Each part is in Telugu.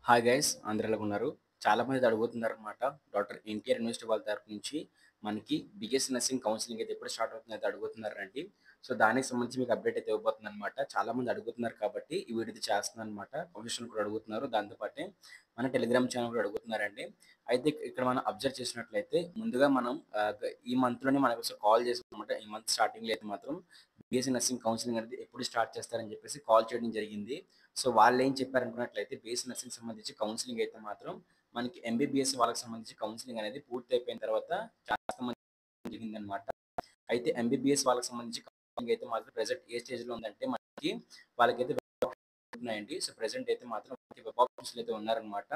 హాయ్ గైస్ అందరూ ఎలా ఉన్నారు? చాలా మంది అడుగుతున్నారనమాట. డాక్టర్ ఎన్టీఆర్ యూనివర్సిటీ వాళ్ళ తరపు నుంచి మనకి బిఎస్సీ నర్సింగ్ కౌన్సిలింగ్ అయితే ఎప్పుడు స్టార్ట్ అవుతుంది అయితే అడుగుతున్నారండి. సో దానికి సంబంధించి మీకు అప్డేట్ అయితే ఇవ్వబోతున్నానమాట. చాలా మంది అడుగుతున్నారు కాబట్టి ఈ వీడియో అయితే చేస్తున్నానమాట. ప్రొఫెషనల్ కూడా అడుగుతున్నారు. దాంతో పాటే మన టెలిగ్రామ్ ఛానల్ కూడా అడుగుతున్నారండి. అయితే ఇక్కడ మనం అబ్జర్వ్ చేసినట్లయితే ముందుగా మనం ఈ మంత్‌లోనే మనకు ఒకసారి కాల్ చేసామన్నమాట. ఈ మంత్ స్టార్టింగ్‌లో అయితే మాత్రం బిఎస్సీ నర్సింగ్ కౌన్సిలింగ్ అనేది ఎప్పుడు స్టార్ట్ చేస్తారని చెప్పేసి కాల్ చేయడం జరిగింది. సో వాళ్ళేం చెప్పారనుకున్నట్లయితే బీఎస్సీ నర్సింగ్ సంబంధించి కౌన్సిలింగ్ అయితే మాత్రం మనకి ఎంబీబీఎస్ వాళ్ళకి సంబంధించి కౌన్సిలింగ్ అనేది పూర్తి అయిపోయిన తర్వాత చేస్తామని జరిగిందనమాట. అయితే ఎంబీబీఎస్ వాళ్ళకి సంబంధించి కౌన్సిలింగ్ అయితే మాత్రం ప్రెజెంట్ ఏ స్టేజ్‌లో ఉందంటే మనకి వాళ్ళకైతే ఉన్నాయండి. సో ప్రెజెంట్ అయితే మాత్రం వెబ్ ఆప్షన్స్‌లో అయితే ఉన్నారనమాట.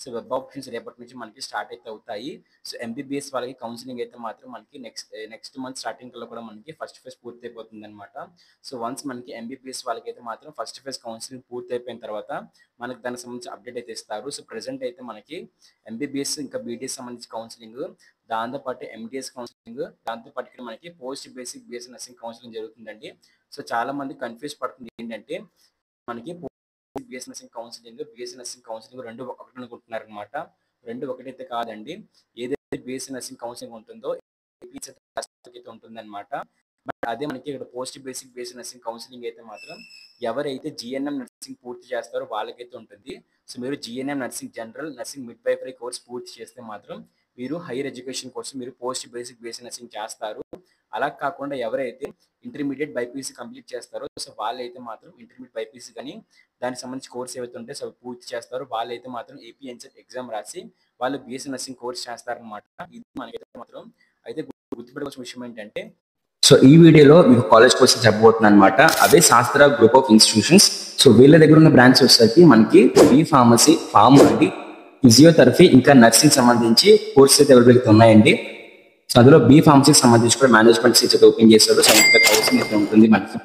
సో వెబ్ ఆప్షన్స్ రేపటి నుంచి మనకి స్టార్ట్ అయితే అవుతాయి. సో ఎంబీబీఎస్ వాళ్ళకి కౌన్సిలింగ్ అయితే మాత్రం మనకి నెక్స్ట్ మంత్ స్టార్టింగ్ కల్లా కూడా మనకి ఫస్ట్ ఫేజ్ పూర్తి అయిపోతుందనమాట. సో వన్స్ మనకి ఎంబీబీఎస్ వాళ్ళకైతే మాత్రం ఫస్ట్ ఫేజ్ కౌన్సిలింగ్ పూర్తి అయిపోయిన తర్వాత మనకి దానికి సంబంధించి అప్డేట్ అయితే ఇస్తారు. సో ప్రెజెంట్ అయితే మనకి ఎంబీబీఎస్ ఇంకా బీడీఎస్ సంబంధించి కౌన్సిలింగ్, దాంతో పాటు ఎండీఎస్ కౌన్సిలింగ్, దాంతో పాటు ఇక్కడ మనకి post basic BSc nursing counselling జరుగుతుందండి. సో చాలా మంది కన్‌ఫ్యూజ్ పడుతుంది ఏంటంటే మనకి BSc nursing counselling, BSc nursing counselling 2 ఒకటి అనుకుంటున్నారనమాట. 2 ఒకటైతే కాదండి. ఏదైతే బీఎస్సీ నర్సింగ్ కౌన్సిలింగ్ ఉంటుందో అయితే ఉంటుందన్నమాట. బట్ అదే మనకి ఇక్కడ post basic BSc nursing counselling అయితే మాత్రం ఎవరైతే జీఎన్ఎం నర్సింగ్ పూర్తి చేస్తారో వాళ్ళకైతే ఉంటుంది. సో మీరు GNM nursing general nursing midwifery course పూర్తి చేస్తే మాత్రం మీరు హైయర్ ఎడ్యుకేషన్ కోసం మీరు పోస్ట్ బేసిక్ బీఎస్సీ నర్సింగ్ చేస్తారు. అలా కాకుండా ఎవరైతే ఇంటర్మీడియేట్ బైపీసీ కంప్లీట్ చేస్తారో సో వాళ్ళైతే మాత్రం ఇంటర్మీడియేట్ బైపీసీ కానీ దానికి సంబంధించి కోర్స్ ఏవైతే ఉంటే సో పూర్తి చేస్తారో వాళ్ళైతే మాత్రం ఏపీ ఎన్సెట్ ఎగ్జామ్ రాసి వాళ్ళు బీఎస్సీ నర్సింగ్ కోర్స్ చేస్తారనమాట. ఇది మనకైతే మాత్రం అయితే గుర్తుపెట్టుకోవాల్సిన విషయం ఏంటంటే సో ఈ వీడియోలో మీకు కాలేజ్ కోసం చెప్పబోతున్నాను అనమాట. అదే శాస్త్ర గ్రూప్ ఆఫ్ ఇన్స్టిట్యూషన్స్. సో వీళ్ళ దగ్గర ఉన్న బ్రాంచ్ వచ్చేసరికి మనకి బీ ఫార్మసీ, ఫార్మసీ, ఫిజియోథెరపీ ఇంకా నర్సింగ్ సంబంధించి కోర్సెస్ అయితే అవైలబుల్ ఉన్నాయండి. సో అందులో బీ ఫార్మసీకి సంబంధించి కూడా మేనేజ్మెంట్ సీట్స్ అయితే ఓపెన్ చేశారు. 75,000 అయితే ఉంటుంది మనకి.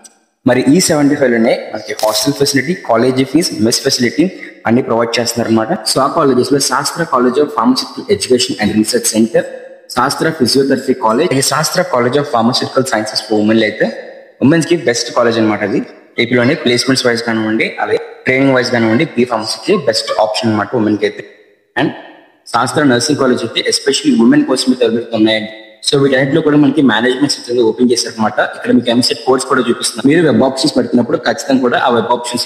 మరి ఈ 75లోనే మనకి hostel facility, college fees, mess facility అన్ని ప్రొవైడ్ చేస్తున్నారు అనమాట. సో ఆ కాలేజెస్ లో Sastra college of pharmaceutical education and research centre, Sastra physiotherapy college, Sastra college of pharmaceutical sciences for women అయితే ఉమెన్స్ కి బెస్ట్ కాలేజ్ అనమాట. అది ఏపీలోనే ప్లేస్మెంట్స్ వైజ్ కానివ్వండి, అలాగే ట్రైనింగ్ వైజ్ కానివ్వండి, బీ ఫార్మసీకి బెస్ట్ ఆప్షన్ అనమాట ఉమెన్ కి అయితే. అండ్ శాస్త్ర నర్సింగ్ కాలేజ్ అయితే ఎస్పెషల్లీ ఉమెన్ కోసం అయితే అవైలబుల్ ఉన్నాయండి. సో వీటన్నిటిలో కూడా మనకి మేనేజ్మెంట్ సెక్షన్ ఓపెన్ చేశారు అనమాట. ఇక్కడ మీకు ఎంసెట్ కోర్స్ కూడా చూపిస్తున్నారు. మీరు వెబ్ ఆప్షన్స్ పెడుతున్నప్పుడు ఖచ్చితంగా కూడా ఆ వెబ్ ఆప్షన్స్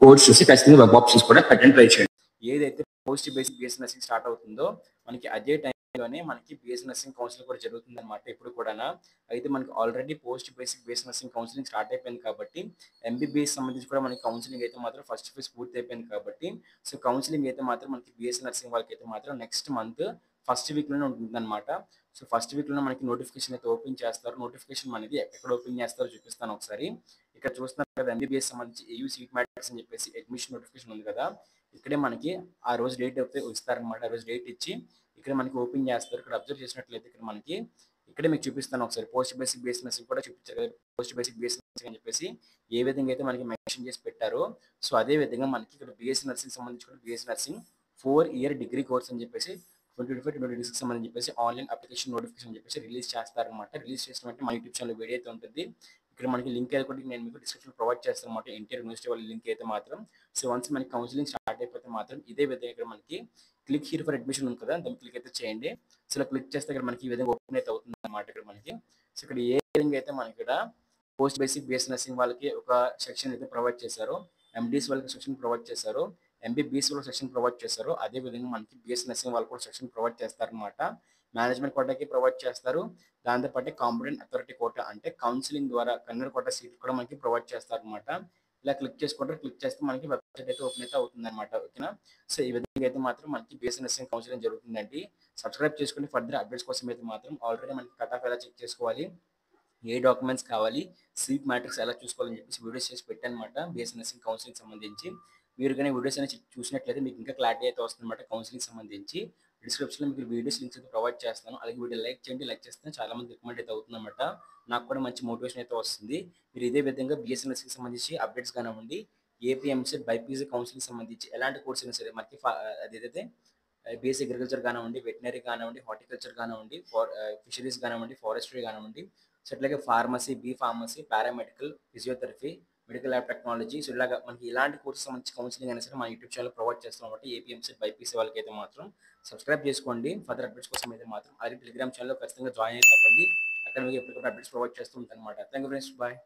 కోర్స్ చూసి ఖచ్చితంగా వెబ్ ఆప్షన్స్ కూడా పెట్టండి, ట్రై చేయండి. ఏదైతే post basic BSc nursing start అవుతుందో మనకి అదే టైంలోనే మనకి బీఎస్సీ నర్సింగ్ కౌన్సిలింగ్ కూడా జరుగుతుంది అనమాట ఇప్పుడు కూడా. అయితే మనకి already post basic BSc nursing counselling start అయిపోయింది కాబట్టి ఎంబీబీఎస్ సంబంధించి కూడా మనకి కౌన్సిలింగ్ అయితే మాత్రం ఫస్ట్ ఫేజ్ పూర్తి అయిపోయింది కాబట్టి సో కౌన్సిలింగ్ అయితే మాత్రం మనకి బీఎస్సీ నర్సింగ్ వాళ్ళకి అయితే మాత్రం నెక్స్ట్ మంత్ ఫస్ట్ వీక్లోనే ఉంటుందన్నమాట. సో ఫస్ట్ వీక్లోనే మనకి నోటిఫికేషన్ అయితే ఓపెన్ చేస్తారు. నోటిఫికేషన్ అనేది ఎక్కడ ఓపెన్ చేస్తారో చూపిస్తాను ఒకసారి. ఇక్కడ చూస్తున్నారు కదా ఎంబీబీఎస్ సంబంధించి ఏయూ సీట్ మ్యాట్రిక్స్ అని చెప్పేసి అడ్మిషన్ నోటిఫికేషన్ ఉంది కదా, ఇక్కడే మనకి ఆ రోజు డేట్ అయితే ఇస్తారనమాట. ఆ రోజు డేట్ ఇచ్చి ఇక్కడ మనకి ఓపెన్ చేస్తారు. ఇక్కడ అబ్జర్వ్ చేసినట్లయితే ఇక్కడ మనకి ఇక్కడే మీకు చూపిస్తాను ఒకసారి. పోస్ట్ బేసిక్ బీఎస్సీ నర్సింగ్ కూడా చూపించారు కదా, పోస్ట్ బేసిక్ బీఎస్సీ నర్సింగ్ అని చెప్పేసి ఏ విధంగా అయితే మనకి మెన్షన్ చేసి పెట్టారో సో అదే విధంగా మనకి ఇక్కడ బీఎస్సీ నర్సింగ్ సంబంధించి కూడా BSc nursing 4 year degree course అని చెప్పేసి 2025-2026 సంబంధించి చెప్పేసి ఆన్లైన్ అప్లికేషన్ నోటిఫికేషన్ అని చెప్పేసి రిలీజ్ చేస్తారనమాట. రిలీజ్ చేసిన వెంటనే మన యూట్యూబ్ ఛానల్ వీడియో అయితే ఉంటుంది. ఇక్కడ మనకి లింక్ అయితే కూడా నేను మీకు డిస్క్రిప్షన్ ప్రొవైడ్ చేస్తాను అనమాట. ఎన్టీఆర్ యూనివర్సిటీ వాళ్ళ లింక్ అయితే మాత్రం. సో వన్స్ మనకి కౌన్సిలింగ్ స్టార్ట్ అయిపోతే మాత్రం ఇదే విధంగా ఇక్కడ మనకి క్లిక్ హియర్ ఫర్ అడ్మిషన్ ఉంది కదా, దాన్ని క్లిక్ అయితే చేయండి. సో ఇలా క్లిక్ చేస్తే ఇక్కడ మనకి ఈ విధంగా ఓపెన్ అయితే అవుతుంది అనమాట. ఇక్కడ మనకి సో ఇక్కడ ఏ విధంగా అయితే మనకి ఇక్కడ పోస్ట్ బేసిక్ బీఎస్సీ నర్సింగ్ వాళ్ళకి ఒక సెక్షన్ అయితే ప్రొవైడ్ చేశారు, ఎండీఎస్ వాళ్ళకి సెక్షన్ ప్రొవైడ్ చేశారు, ఎంబీబీఎస్ వాళ్ళకి సెక్షన్ ప్రొవైడ్ చేశారు, అదే విధంగా మనకి బీఎస్సీ నర్సింగ్ వాళ్ళు కూడా సెక్షన్ ప్రొవైడ్ చేస్తారనమాట. మేనేజ్మెంట్ కోటాకి ప్రొవైడ్ చేస్తారు. దాంతోపాటు కాంపిటెంట్ అథారిటీ కోటా అంటే కౌన్సిలింగ్ ద్వారా కన్వీనర్ కోటా సీట్ కూడా మనకి ప్రొవైడ్ చేస్తారనమాట. ఇలా క్లిక్ చేసుకుంటే క్లిక్ చేస్తే మనకి వెబ్సైట్ అయితే ఓపెన్ అయితే అవుతుంది అనమాట. ఓకేనా. సో ఈ విధంగా అయితే మాత్రం మనకి బీఎస్సీ నర్సింగ్ కౌన్సిలింగ్ జరుగుతుందండి. సబ్స్క్రైబ్ చేసుకుని ఫర్దర్ అప్డేట్స్ కోసం అయితే మాత్రం ఆల్రెడీ మనకి కట్ ఆఫ్ ఎలా చెక్ చేసుకోవాలి, ఏ డాక్యుమెంట్స్ కావాలి, సీట్ మ్యాట్రిక్స్ ఎలా చూసుకోవాలని చెప్పేసి వీడియోస్ చేసి పెట్టానమాట బీఎస్సీ నర్సింగ్ కౌన్సిలింగ్ సంబంధించి. మీరు కానీ వీడియోస్ అనేది చూసినట్లయితే మీకు ఇంకా క్లారిటీ అయితే వస్తుందన్నమాట కౌన్సిలింగ్ సంబంధించి. డిస్క్రిప్షన్లో మీకు వీడియోస్ లింక్స్ అయితే ప్రొవైడ్ చేస్తాను. అలాగే వీడియో లైక్ చేయండి, లైక్ చేస్తే చాలా మంది రికమెండ్ అయితే అవుతుందన్నమాట. నాకు కూడా మంచి మోటివేషన్ అయితే వస్తుంది. మీరు ఇదే విధంగా బీఎస్సీ నర్సింగ్ సంబంధించి అప్డేట్స్ కానివ్వండి, ఏపీ ఎంసెట్ బైపీసీ కౌన్సిలింగ్ సంబంధించి ఎలాంటి కోర్స్ అయినా సరే మనకి అదేదైతే బీఎస్సీ అగ్రికల్చర్ కానివ్వండి, వెటనరీ కానివ్వండి, హార్టికల్చర్ కానివ్వండి, ఫిషరీస్ కానివ్వండి, ఫారెస్ట్రీ కానివ్వండి, సో అట్లాగే pharmacy, B pharmacy, paramedical, physiotherapy, medical lab technology. So ఇలాగ మనకి ఇలాంటి కోర్సెస్ సంబంధించి కౌన్సిలింగ్ అయినా సరే మా యూట్యూబ్ ఛానల్ ప్రొవైడ్ చేస్తాం అనమాట. ఏపీఎంసెట్, బైపీసీ వాళ్ళకైతే మాత్రం సబ్స్క్రైబ్ చేసుకోండి. ఫర్దర్ అప్డేట్స్ కోసం అయితే మాత్రం అలాగే టెలిగ్రామ్ ఛానల్‌లో ఖచ్చితంగా జాయిన్ అయితే అవ్వండి. అక్కడ మీకు ఎప్పటికప్పుడు అప్డేట్స్ ప్రొవైడ్ చేస్తూ ఉంటానన్నమాట. Thank you friends. బాయ్.